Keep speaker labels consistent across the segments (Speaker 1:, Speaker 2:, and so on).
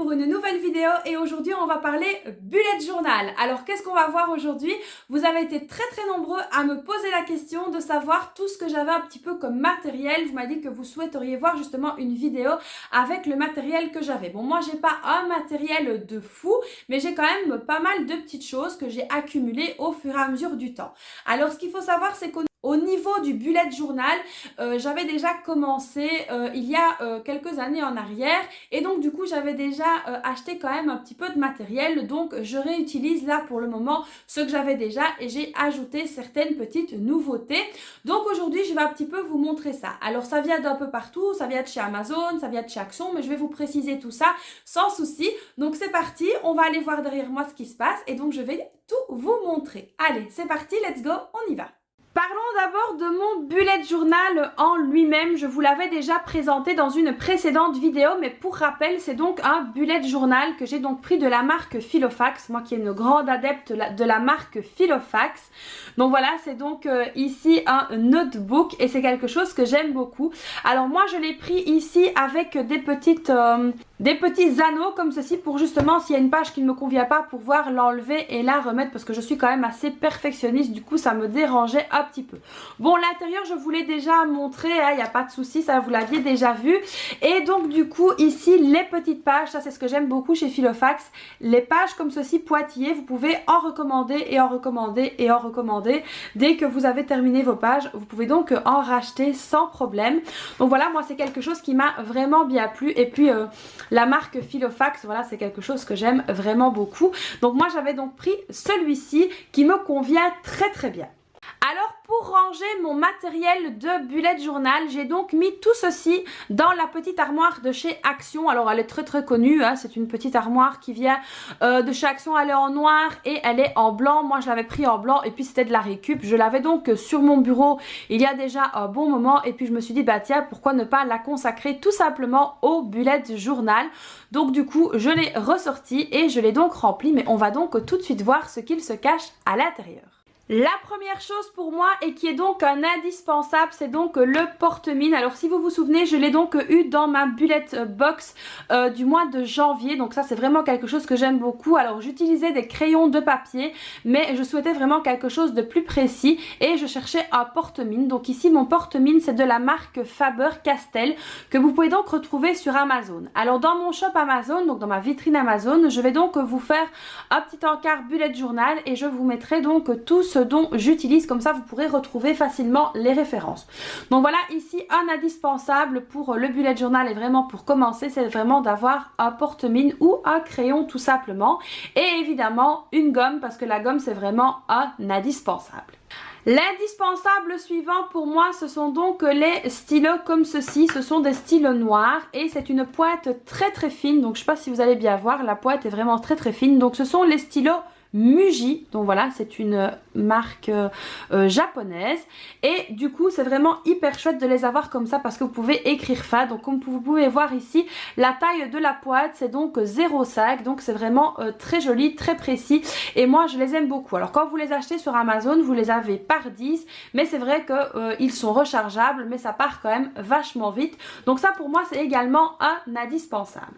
Speaker 1: pour une nouvelle vidéo et aujourd'hui on va parler bullet journal. Alors qu'est-ce qu'on va voir aujourd'hui? Vous avez été très nombreux à me poser la question de savoir tout ce que j'avais un petit peu comme matériel. Vous m'avez dit que vous souhaiteriez voir justement une vidéo avec le matériel que j'avais. Bon, moi j'ai pas un matériel de fou, mais j'ai quand même pas mal de petites choses que j'ai accumulées au fur et à mesure du temps. Alors ce qu'il faut savoir, c'est qu'au niveau du bullet journal, j'avais déjà commencé il y a quelques années en arrière et donc du coup j'avais déjà acheté quand même un petit peu de matériel, donc je réutilise là pour le moment ce que j'avais déjà et j'ai ajouté certaines petites nouveautés. Donc aujourd'hui je vais un petit peu vous montrer ça. Alors ça vient d'un peu partout, ça vient de chez Amazon, ça vient de chez Action, mais je vais vous préciser tout ça sans souci. Donc c'est parti, on va aller voir derrière moi ce qui se passe et donc je vais tout vous montrer. Allez, c'est parti, let's go, on y va. Parlons d'abord de mon bullet journal en lui-même. Je vous l'avais déjà présenté dans une précédente vidéo, mais pour rappel, c'est donc un bullet journal que j'ai donc pris de la marque Filofax, moi qui est une grande adepte de la marque Filofax. Donc voilà, c'est donc ici un notebook et c'est quelque chose que j'aime beaucoup. Alors moi, je l'ai pris ici avec des petits anneaux comme ceci pour justement, s'il y a une page qui ne me convient pas, pouvoir l'enlever et la remettre parce que je suis quand même assez perfectionniste, du coup ça me dérangeait un petit peu. Bon, l'intérieur je vous l'ai déjà montré, il n'y a pas de souci, ça vous l'aviez déjà vu. Et donc du coup ici les petites pages, ça c'est ce que j'aime beaucoup chez Filofax, les pages comme ceci pointillées, vous pouvez en recommander et en recommander et en recommander. Dès que vous avez terminé vos pages, vous pouvez donc en racheter sans problème. Donc voilà, moi c'est quelque chose qui m'a vraiment bien plu et puis la marque Filofax, voilà, c'est quelque chose que j'aime vraiment beaucoup. Donc moi j'avais donc pris celui-ci qui me convient très bien. Alors pour ranger mon matériel de bullet journal, j'ai donc mis tout ceci dans la petite armoire de chez Action. Alors elle est très connue, hein, c'est une petite armoire qui vient de chez Action, elle est en noir et elle est en blanc. Moi je l'avais pris en blanc et puis c'était de la récup. Je l'avais donc sur mon bureau il y a déjà un bon moment et puis je me suis dit bah tiens, pourquoi ne pas la consacrer tout simplement au bullet journal. Donc du coup je l'ai ressorti et je l'ai donc rempli, mais on va donc tout de suite voir ce qu'il se cache à l'intérieur. La première chose pour moi et qui est donc un indispensable, c'est donc le porte-mine. Alors si vous vous souvenez, je l'ai donc eu dans ma bullet box du mois de janvier. Donc ça c'est vraiment quelque chose que j'aime beaucoup. Alors j'utilisais des crayons de papier, mais je souhaitais vraiment quelque chose de plus précis et je cherchais un porte-mine. Donc ici mon porte-mine c'est de la marque Faber-Castell que vous pouvez donc retrouver sur Amazon. Alors dans mon shop Amazon, donc dans ma vitrine Amazon, je vais donc vous faire un petit encart bullet journal et je vous mettrai donc tous dont j'utilise, comme ça vous pourrez retrouver facilement les références. Donc voilà, ici un indispensable pour le bullet journal et vraiment pour commencer, c'est vraiment d'avoir un porte-mine ou un crayon tout simplement et évidemment une gomme parce que la gomme c'est vraiment un indispensable. L'indispensable suivant pour moi, ce sont donc les stylos comme ceci. Ce sont des stylos noirs et c'est une pointe très fine. Donc je ne sais pas si vous allez bien voir, la pointe est vraiment très fine. Donc ce sont les stylos Muji, donc voilà, c'est une marque japonaise et du coup c'est vraiment hyper chouette de les avoir comme ça parce que vous pouvez écrire fin. Donc comme vous pouvez voir ici, la taille de la pointe c'est donc 0,5, donc c'est vraiment très joli, très précis et moi je les aime beaucoup. Alors quand vous les achetez sur Amazon, vous les avez par 10, mais c'est vrai que ils sont rechargeables, mais ça part quand même vachement vite. Donc ça pour moi c'est également un indispensable.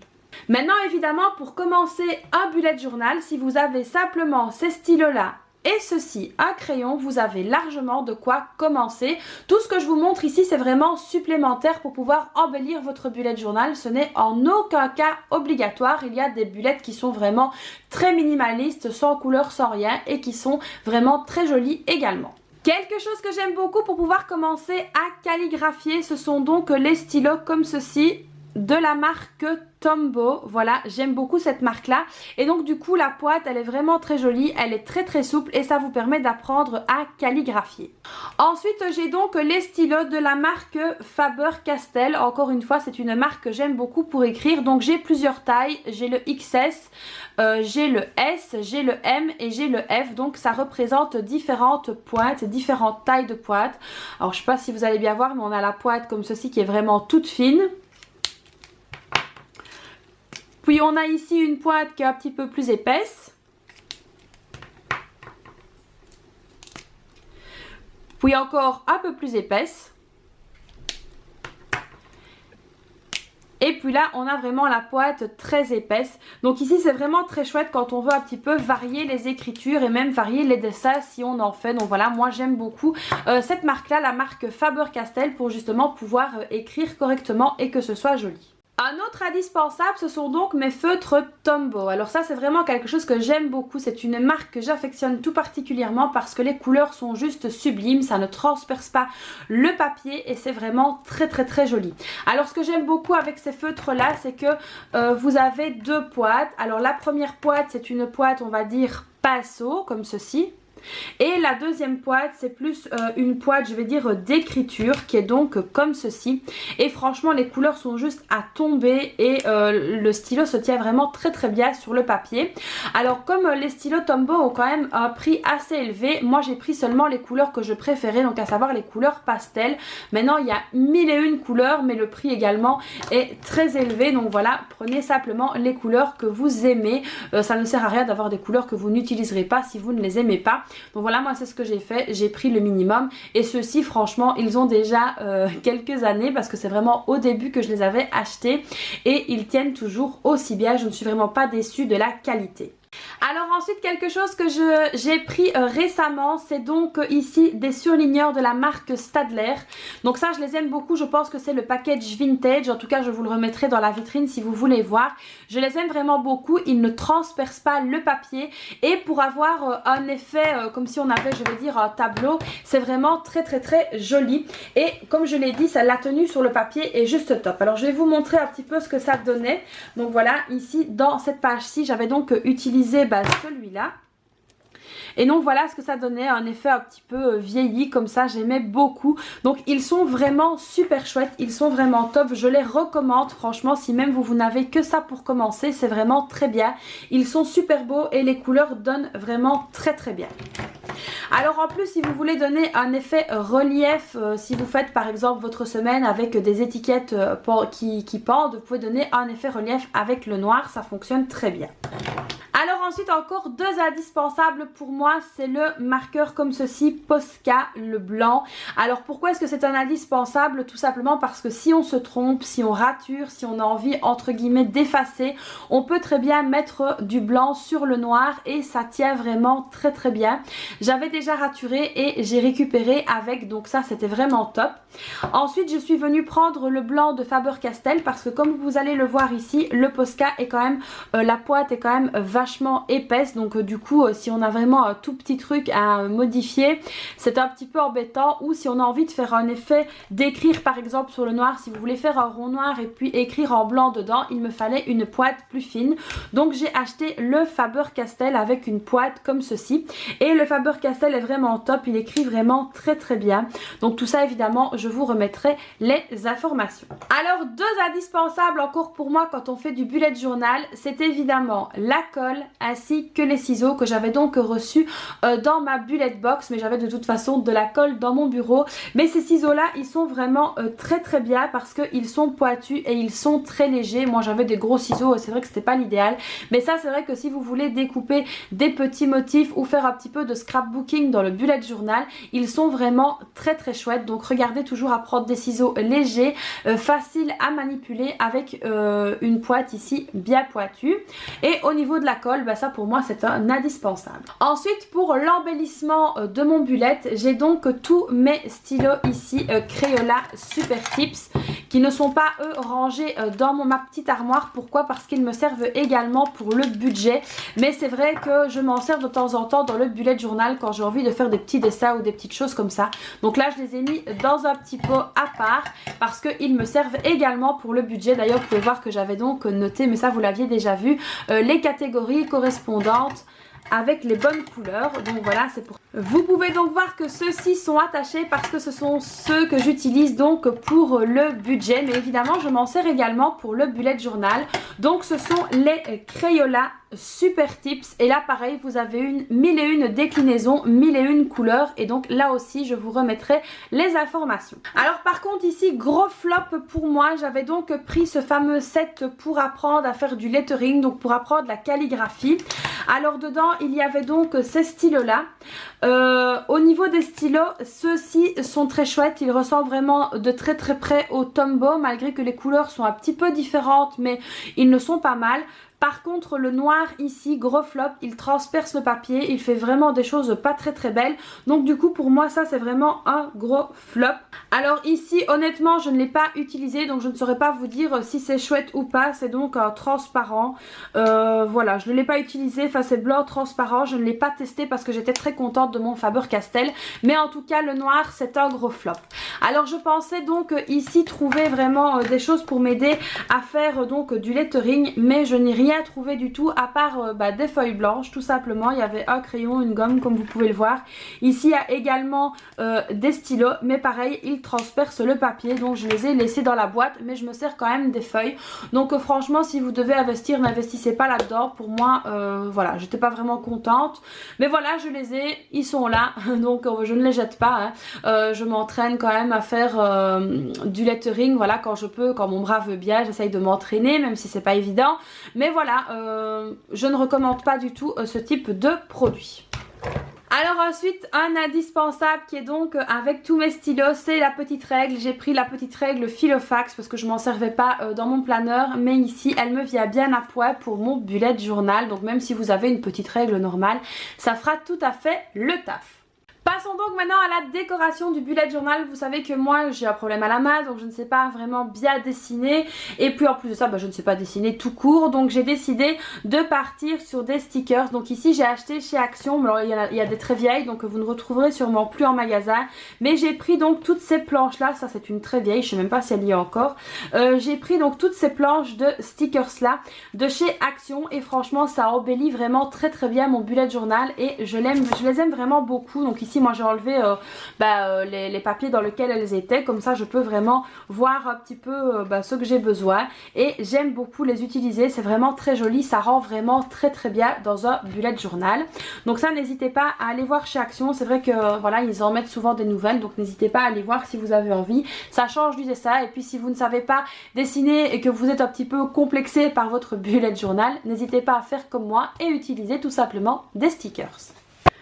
Speaker 1: Maintenant évidemment pour commencer un bullet journal, si vous avez simplement ces stylos là et ceci, un crayon, vous avez largement de quoi commencer. Tout ce que je vous montre ici c'est vraiment supplémentaire pour pouvoir embellir votre bullet journal. Ce n'est en aucun cas obligatoire. Il y a des bullets qui sont vraiment très minimalistes, sans couleur, sans rien et qui sont vraiment très jolis également. Quelque chose que j'aime beaucoup pour pouvoir commencer à calligraphier, ce sont donc les stylos comme ceci de la marque Tombow. Voilà, j'aime beaucoup cette marque là et donc du coup la pointe elle est vraiment très jolie, elle est très souple et ça vous permet d'apprendre à calligraphier. Ensuite j'ai donc les stylos de la marque Faber-Castell. Encore une fois c'est une marque que j'aime beaucoup pour écrire. Donc j'ai plusieurs tailles, j'ai le XS, j'ai le S, j'ai le M et j'ai le F. Donc ça représente différentes pointes, différentes tailles de pointes. Alors je sais pas si vous allez bien voir, mais on a la pointe comme ceci qui est vraiment toute fine. Puis on a ici une pointe qui est un petit peu plus épaisse. Puis encore un peu plus épaisse. Et Et puis là on a vraiment la pointe très épaisse. Donc ici c'est vraiment très chouette quand on veut un petit peu varier les écritures et même varier les dessins si on en fait. Donc voilà, moi j'aime beaucoup cette marque là, la marque Faber-Castell, pour justement pouvoir écrire correctement et que ce soit joli. Un autre indispensable, ce sont donc mes feutres Tombow. Alors ça c'est vraiment quelque chose que j'aime beaucoup, c'est une marque que j'affectionne tout particulièrement parce que les couleurs sont juste sublimes, ça ne transperce pas le papier et c'est vraiment très joli. Alors ce que j'aime beaucoup avec ces feutres là, c'est que vous avez deux boîtes. Alors la première boîte c'est une boîte on va dire pinceau comme ceci. Et la deuxième boîte c'est plus une boîte je vais dire d'écriture qui est donc comme ceci. Et franchement les couleurs sont juste à tomber et le stylo se tient vraiment très bien sur le papier. Alors comme les stylos Tombow ont quand même un prix assez élevé, moi j'ai pris seulement les couleurs que je préférais, donc à savoir les couleurs pastel. Maintenant il y a 1001 couleurs mais le prix également est très élevé, donc voilà, prenez simplement les couleurs que vous aimez. Ça ne sert à rien d'avoir des couleurs que vous n'utiliserez pas si vous ne les aimez pas. Donc voilà, moi c'est ce que j'ai fait, j'ai pris le minimum et ceux-ci franchement ils ont déjà quelques années parce que c'est vraiment au début que je les avais achetés et ils tiennent toujours aussi bien, je ne suis vraiment pas déçue de la qualité. Alors ensuite quelque chose que j'ai pris récemment, c'est donc ici des surligneurs de la marque Staedtler. Donc ça je les aime beaucoup, je pense que c'est le package vintage, en tout cas je vous le remettrai dans la vitrine si vous voulez voir. Je les aime vraiment beaucoup, ils ne transpercent pas le papier et pour avoir un effet comme si on avait je vais dire un tableau, c'est vraiment très joli. Et comme je l'ai dit, la tenue sur le papier est juste top. Alors je vais vous montrer un petit peu ce que ça donnait. Donc voilà, ici dans cette page-ci j'avais donc utilisé celui-là. Et donc voilà ce que ça donnait, un effet un petit peu vieilli comme ça, j'aimais beaucoup. Donc ils sont vraiment super chouettes, ils sont vraiment top, je les recommande franchement. Si même vous n'avez que ça pour commencer, c'est vraiment très bien. Ils sont super beaux et les couleurs donnent vraiment très bien. Alors en plus si vous voulez donner un effet relief, si vous faites par exemple votre semaine avec des étiquettes qui pendent, vous pouvez donner un effet relief avec le noir, ça fonctionne très bien. Alors ensuite encore deux indispensables pour moi, c'est le marqueur comme ceci, Posca, le blanc. Alors pourquoi est-ce que c'est un indispensable? Tout simplement parce que si on se trompe, si on rature, si on a envie entre guillemets d'effacer, on peut très bien mettre du blanc sur le noir et ça tient vraiment très bien. J'avais déjà raturé et j'ai récupéré avec, donc ça c'était vraiment top. Ensuite je suis venue prendre le blanc de Faber-Castell parce que comme vous allez le voir ici, le Posca est quand même, la pointe est quand même vachement épaisse, donc du coup si on a vraiment un tout petit truc à modifier, c'est un petit peu embêtant. Ou si on a envie de faire un effet d'écrire par exemple sur le noir, si vous voulez faire un rond noir et puis écrire en blanc dedans, il me fallait une pointe plus fine. Donc j'ai acheté le Faber-Castell avec une pointe comme ceci. Et le Faber-Castell est vraiment top, il écrit vraiment très bien. Donc tout ça évidemment je vous remettrai les informations. Alors deux indispensables encore pour moi quand on fait du bullet journal, c'est évidemment la colle ainsi que les ciseaux que j'avais donc reçus dans ma bullet box, mais j'avais de toute façon de la colle dans mon bureau. Mais ces ciseaux là ils sont vraiment très bien parce qu'ils sont pointus et ils sont très légers. Moi j'avais des gros ciseaux, c'est vrai que c'était pas l'idéal, mais ça c'est vrai que si vous voulez découper des petits motifs ou faire un petit peu de scrapbooking dans le bullet journal, ils sont vraiment très chouettes. Donc regardez toujours à prendre des ciseaux légers, faciles à manipuler avec une pointe ici bien pointue. Et au niveau de la colle, bah ça pour moi c'est un indispensable. Ensuite pour l'embellissement de mon bullet, j'ai donc tous mes stylos ici Crayola Super Tips qui ne sont pas eux rangés dans ma petite armoire. Pourquoi? Parce qu'ils me servent également pour le budget, mais c'est vrai que je m'en sers de temps en temps dans le bullet journal quand j'ai envie de faire des petits dessins ou des petites choses comme ça. Donc là je les ai mis dans un petit pot à part parce qu'ils me servent également pour le budget. D'ailleurs vous pouvez voir que j'avais donc noté, mais ça vous l'aviez déjà vu, les catégories correspondantes avec les bonnes couleurs. Donc voilà, c'est pour... Vous pouvez donc voir que ceux-ci sont attachés parce que ce sont ceux que j'utilise donc pour le budget, mais évidemment je m'en sers également pour le bullet journal. Donc ce sont les Crayola Super Tips et là pareil vous avez 1001 déclinaisons, 1001 couleurs et donc là aussi je vous remettrai les informations. Alors par contre ici gros flop pour moi, j'avais donc pris ce fameux set pour apprendre à faire du lettering, donc pour apprendre la calligraphie. Alors dedans il y avait donc ces stylos là. Au niveau des stylos, ceux-ci sont très chouettes, ils ressemblent vraiment de très près au Tombow, malgré que les couleurs sont un petit peu différentes, mais ils ne sont pas mal. Par contre le noir ici, gros flop, il transperce le papier, il fait vraiment des choses pas très belles. Donc du coup pour moi ça c'est vraiment un gros flop. Alors ici honnêtement je ne l'ai pas utilisé, donc je ne saurais pas vous dire si c'est chouette ou pas. C'est donc un transparent, voilà, je ne l'ai pas utilisé, enfin c'est blanc transparent. Je ne l'ai pas testé parce que j'étais très contente de mon Faber-Castell, mais en tout cas le noir c'est un gros flop. Alors je pensais donc ici trouver vraiment des choses pour m'aider à faire donc du lettering, mais je n'ai rien trouvé du tout à part des feuilles blanches tout simplement. Il y avait un crayon, une gomme comme vous pouvez le voir. Ici il y a également des stylos, mais pareil ils transpercent le papier, donc je les ai laissés dans la boîte, mais je me sers quand même des feuilles. Donc franchement si vous devez investir, n'investissez pas là-dedans. Pour moi voilà, j'étais pas vraiment contente, mais voilà je les ai, ils sont là donc je ne les jette pas hein. Je m'entraîne quand même à faire du lettering, voilà, quand je peux, quand mon bras veut bien, j'essaye de m'entraîner même si c'est pas évident. Mais voilà, je ne recommande pas du tout ce type de produit. Alors ensuite un indispensable qui est donc avec tous mes stylos, c'est la petite règle. J'ai pris la petite règle Filofax parce que je m'en servais pas dans mon planeur, mais ici elle me vient bien à point pour mon bullet journal. Donc même si vous avez une petite règle normale, ça fera tout à fait le taf. Passons donc maintenant à la décoration du bullet journal. Vous savez que moi j'ai un problème à la main, donc je ne sais pas vraiment bien dessiner. Et puis en plus de ça, je ne sais pas dessiner tout court. Donc j'ai décidé de partir sur des stickers. Donc ici j'ai acheté chez Action. Alors il y a des très vieilles, donc vous ne retrouverez sûrement plus en magasin. Mais j'ai pris donc toutes ces planches là. Ça c'est une très vieille, je ne sais même pas si elle y est encore. J'ai pris donc toutes ces planches de stickers là de chez Action. Et franchement ça embellit vraiment très bien mon bullet journal. Et je les aime vraiment beaucoup. Donc ici moi j'ai enlevé les papiers dans lesquels elles étaient, comme ça je peux vraiment voir un petit peu ce que j'ai besoin, et j'aime beaucoup les utiliser, c'est vraiment très joli, ça rend vraiment très bien dans un bullet journal. Donc ça n'hésitez pas à aller voir chez Action, c'est vrai que voilà ils en mettent souvent des nouvelles, donc n'hésitez pas à aller voir si vous avez envie, ça change du dessin. Et puis si vous ne savez pas dessiner et que vous êtes un petit peu complexé par votre bullet journal, n'hésitez pas à faire comme moi et utiliser tout simplement des stickers.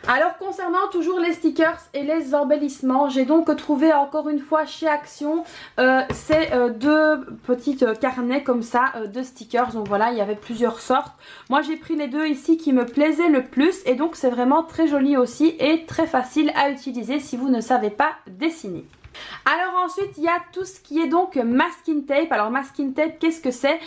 Speaker 1: Alors concernant toujours les stickers et les embellissements, j'ai donc trouvé encore une fois chez Action ces deux petites carnets comme ça de stickers. Donc voilà, il y avait plusieurs sortes. Moi j'ai pris les deux ici qui me plaisaient le plus, et donc c'est vraiment très joli aussi et très facile à utiliser si vous ne savez pas dessiner. Alors ensuite il y a tout ce qui est donc masking tape. Alors masking tape, qu'est-ce que c'est?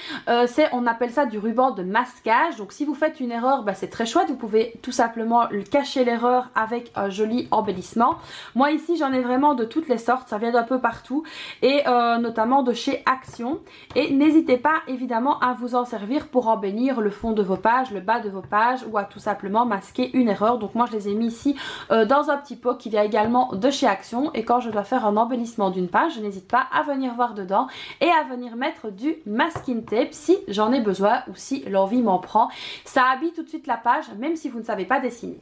Speaker 1: On appelle ça du ruban de masquage. Donc si vous faites une erreur, c'est très chouette, vous pouvez tout simplement cacher l'erreur avec un joli embellissement. Moi ici j'en ai vraiment de toutes les sortes, ça vient d'un peu partout, et notamment de chez Action. Et n'hésitez pas évidemment à vous en servir pour embellir le fond de vos pages, le bas de vos pages, ou à tout simplement masquer une erreur. Donc moi je les ai mis ici dans un petit pot qui vient également de chez Action, et quand je dois faire un embellissement d'une page, je n'hésite pas à venir voir dedans et à venir mettre du masking tape si j'en ai besoin ou si l'envie m'en prend. Ça habille tout de suite la page même si vous ne savez pas dessiner.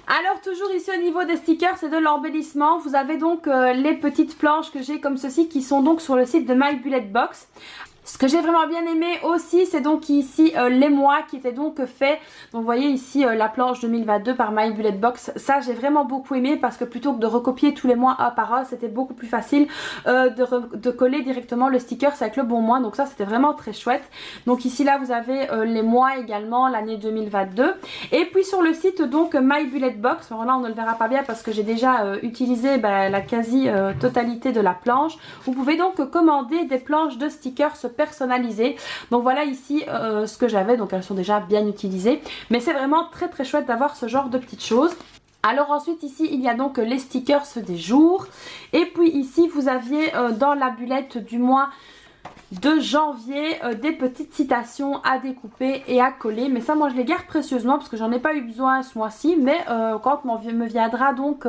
Speaker 1: Alors toujours ici au niveau des stickers, c'est de l'embellissement. Vous avez donc les petites planches que j'ai comme ceci qui sont donc sur le site de My Bullet Box. Ce que j'ai vraiment bien aimé aussi, c'est donc ici les mois qui étaient donc faits. Donc vous voyez ici la planche 2022 par My Bullet Box. Ça j'ai vraiment beaucoup aimé parce que plutôt que de recopier tous les mois un par un, c'était beaucoup plus facile de coller directement le sticker avec le bon mois. Donc ça c'était vraiment très chouette. Donc ici là vous avez les mois également, l'année 2022. Et puis sur le site donc My Bullet Box, alors là on ne le verra pas bien parce que j'ai déjà utilisé la quasi totalité de la planche. Vous pouvez donc commander des planches de stickers personnalisées. Donc voilà ici ce que j'avais, donc elles sont déjà bien utilisées, mais c'est vraiment très chouette d'avoir ce genre de petites choses. Alors ensuite ici il y a donc les stickers des jours, et puis ici vous aviez dans la bulette du mois de janvier des petites citations à découper et à coller, mais ça moi je les garde précieusement parce que j'en ai pas eu besoin ce mois-ci, mais quand me viendra donc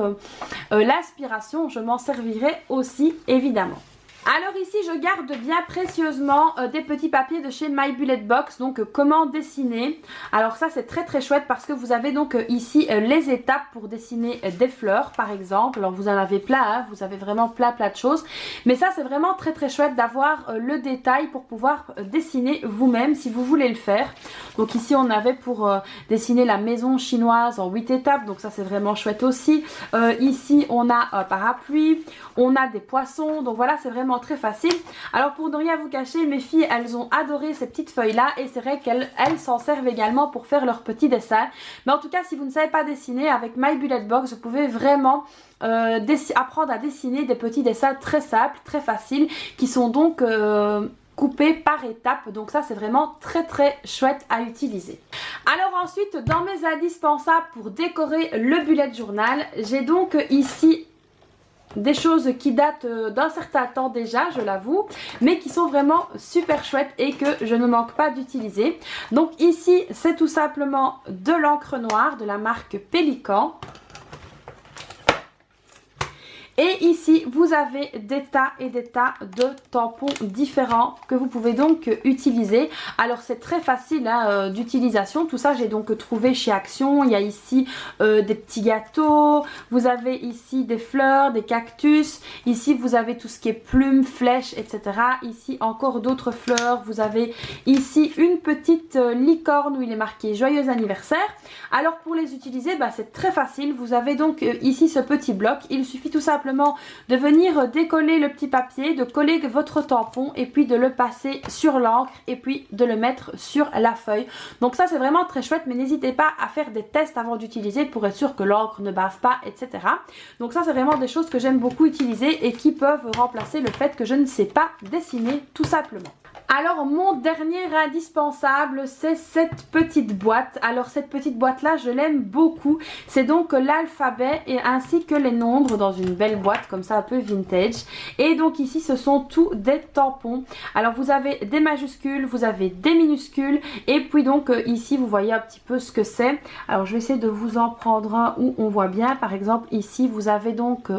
Speaker 1: l'inspiration, je m'en servirai aussi évidemment. Alors ici, je garde bien précieusement des petits papiers de chez My Bullet Box, donc comment dessiner. Alors ça, c'est très très chouette parce que vous avez donc ici les étapes pour dessiner des fleurs par exemple. Alors vous en avez plein, hein, vous avez vraiment plein de choses. Mais ça, c'est vraiment très très chouette d'avoir le détail pour pouvoir dessiner vous-même si vous voulez le faire. Donc ici, on avait pour dessiner la maison chinoise en 8 étapes, donc ça c'est vraiment chouette aussi. Ici, on a un parapluie, on a des poissons, donc voilà, c'est vraiment très facile. Alors pour ne rien vous cacher, mes filles elles ont adoré ces petites feuilles là et c'est vrai qu'elles s'en servent également pour faire leurs petits dessins. Mais en tout cas, si vous ne savez pas dessiner, avec My Bullet Box vous pouvez vraiment apprendre à dessiner des petits dessins très simples, très faciles, qui sont donc coupés par étapes. Donc ça c'est vraiment très très chouette à utiliser. Alors ensuite, dans mes indispensables pour décorer le bullet journal, j'ai donc ici des choses qui datent d'un certain temps déjà, je l'avoue, mais qui sont vraiment super chouettes et que je ne manque pas d'utiliser. Donc ici, c'est tout simplement de l'encre noire de la marque Pélican. Et ici, vous avez des tas et des tas de tampons différents que vous pouvez donc utiliser. Alors, c'est très facile hein, d'utilisation. Tout ça, j'ai donc trouvé chez Action. Il y a ici des petits gâteaux. Vous avez ici des fleurs, des cactus. Ici, vous avez tout ce qui est plumes, flèches, etc. Ici, encore d'autres fleurs. Vous avez ici une petite licorne où il est marqué Joyeux anniversaire. Alors, pour les utiliser, bah, c'est très facile. Vous avez donc ici ce petit bloc. Il suffit tout simplement de venir décoller le petit papier, de coller votre tampon et puis de le passer sur l'encre et puis de le mettre sur la feuille. Donc ça c'est vraiment très chouette, mais n'hésitez pas à faire des tests avant d'utiliser pour être sûr que l'encre ne bave pas, etc. Donc ça c'est vraiment des choses que j'aime beaucoup utiliser et qui peuvent remplacer le fait que je ne sais pas dessiner tout simplement. Alors mon dernier indispensable, c'est cette petite boîte. Alors cette petite boîte là, je l'aime beaucoup. C'est donc l'alphabet et ainsi que les nombres dans une belle boîte comme ça un peu vintage. Et donc ici ce sont tous des tampons. Alors vous avez des majuscules, vous avez des minuscules et puis donc ici vous voyez un petit peu ce que c'est. Alors je vais essayer de vous en prendre un où on voit bien. Par exemple ici vous avez donc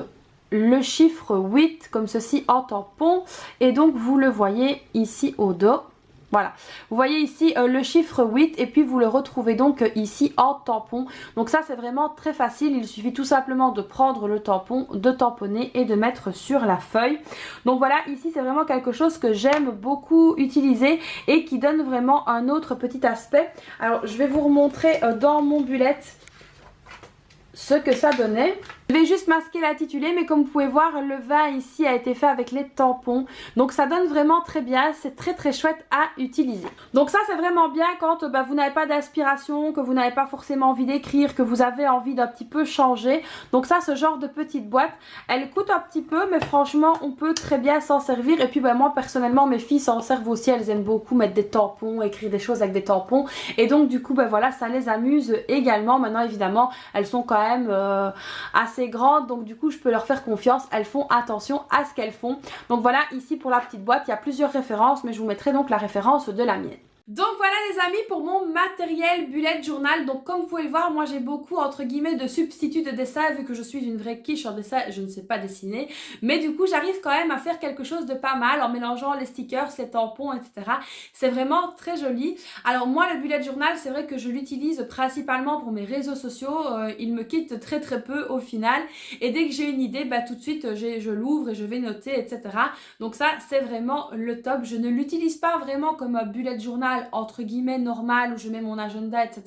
Speaker 1: le chiffre 8 comme ceci en tampon et donc vous le voyez ici au dos. Voilà, vous voyez ici le chiffre 8 et puis vous le retrouvez donc ici en tampon. Donc ça c'est vraiment très facile, il suffit tout simplement de prendre le tampon, de tamponner et de mettre sur la feuille. Donc voilà, ici c'est vraiment quelque chose que j'aime beaucoup utiliser et qui donne vraiment un autre petit aspect. Alors je vais vous remontrer dans mon bullet ce que ça donnait. Je vais juste masquer l'intitulé, mais comme vous pouvez voir, le vin ici a été fait avec les tampons. Donc ça donne vraiment très bien, c'est très très chouette à utiliser. Donc ça c'est vraiment bien quand vous n'avez pas d'inspiration, que vous n'avez pas forcément envie d'écrire, que vous avez envie d'un petit peu changer. Donc ça, ce genre de petite boîte, elle coûte un petit peu, mais franchement on peut très bien s'en servir. Et puis moi personnellement, mes filles s'en servent aussi, elles aiment beaucoup mettre des tampons, écrire des choses avec des tampons. Et donc du coup voilà, ça les amuse également. Maintenant évidemment, elles sont quand même assez grandes, donc du coup je peux leur faire confiance, elles font attention à ce qu'elles font. Donc voilà, ici pour la petite boîte il y a plusieurs références, mais je vous mettrai donc la référence de la mienne. Donc voilà les amis pour mon matériel bullet journal. Donc comme vous pouvez le voir, moi j'ai beaucoup entre guillemets de substituts de dessin vu que je suis une vraie quiche en dessin, je ne sais pas dessiner. Mais du coup j'arrive quand même à faire quelque chose de pas mal en mélangeant les stickers, les tampons, etc. C'est vraiment très joli. Alors moi le bullet journal, c'est vrai que je l'utilise principalement pour mes réseaux sociaux. Il me quitte très très peu au final. Et dès que j'ai une idée, tout de suite je l'ouvre et je vais noter, etc. Donc ça c'est vraiment le top. Je ne l'utilise pas vraiment comme un bullet journal entre guillemets normal où je mets mon agenda, etc.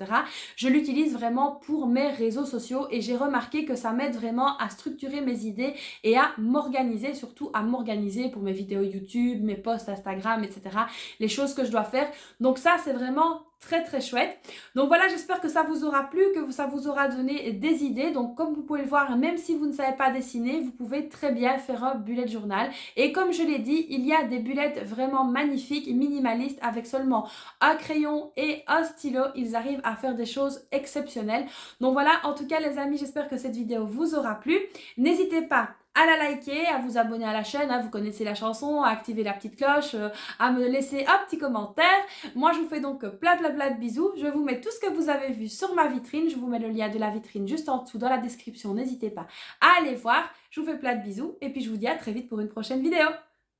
Speaker 1: Je l'utilise vraiment pour mes réseaux sociaux et j'ai remarqué que ça m'aide vraiment à structurer mes idées et à m'organiser, surtout à m'organiser pour mes vidéos YouTube, mes posts Instagram, etc. Les choses que je dois faire. Donc ça c'est vraiment très très chouette. Donc voilà, j'espère que ça vous aura plu, que ça vous aura donné des idées. Donc comme vous pouvez le voir, même si vous ne savez pas dessiner, vous pouvez très bien faire un bullet journal. Et comme je l'ai dit, il y a des bullets vraiment magnifiques, minimalistes, avec seulement un crayon et un stylo. Ils arrivent à faire des choses exceptionnelles. Donc voilà, en tout cas les amis, j'espère que cette vidéo vous aura plu. N'hésitez pas à la liker, à vous abonner à la chaîne, hein, vous connaissez la chanson, à activer la petite cloche, à me laisser un petit commentaire. Moi je vous fais donc plein de bisous, je vous mets tout ce que vous avez vu sur ma vitrine, je vous mets le lien de la vitrine juste en dessous dans la description, n'hésitez pas à aller voir. Je vous fais plein de bisous et puis je vous dis à très vite pour une prochaine vidéo.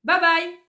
Speaker 1: Bye bye!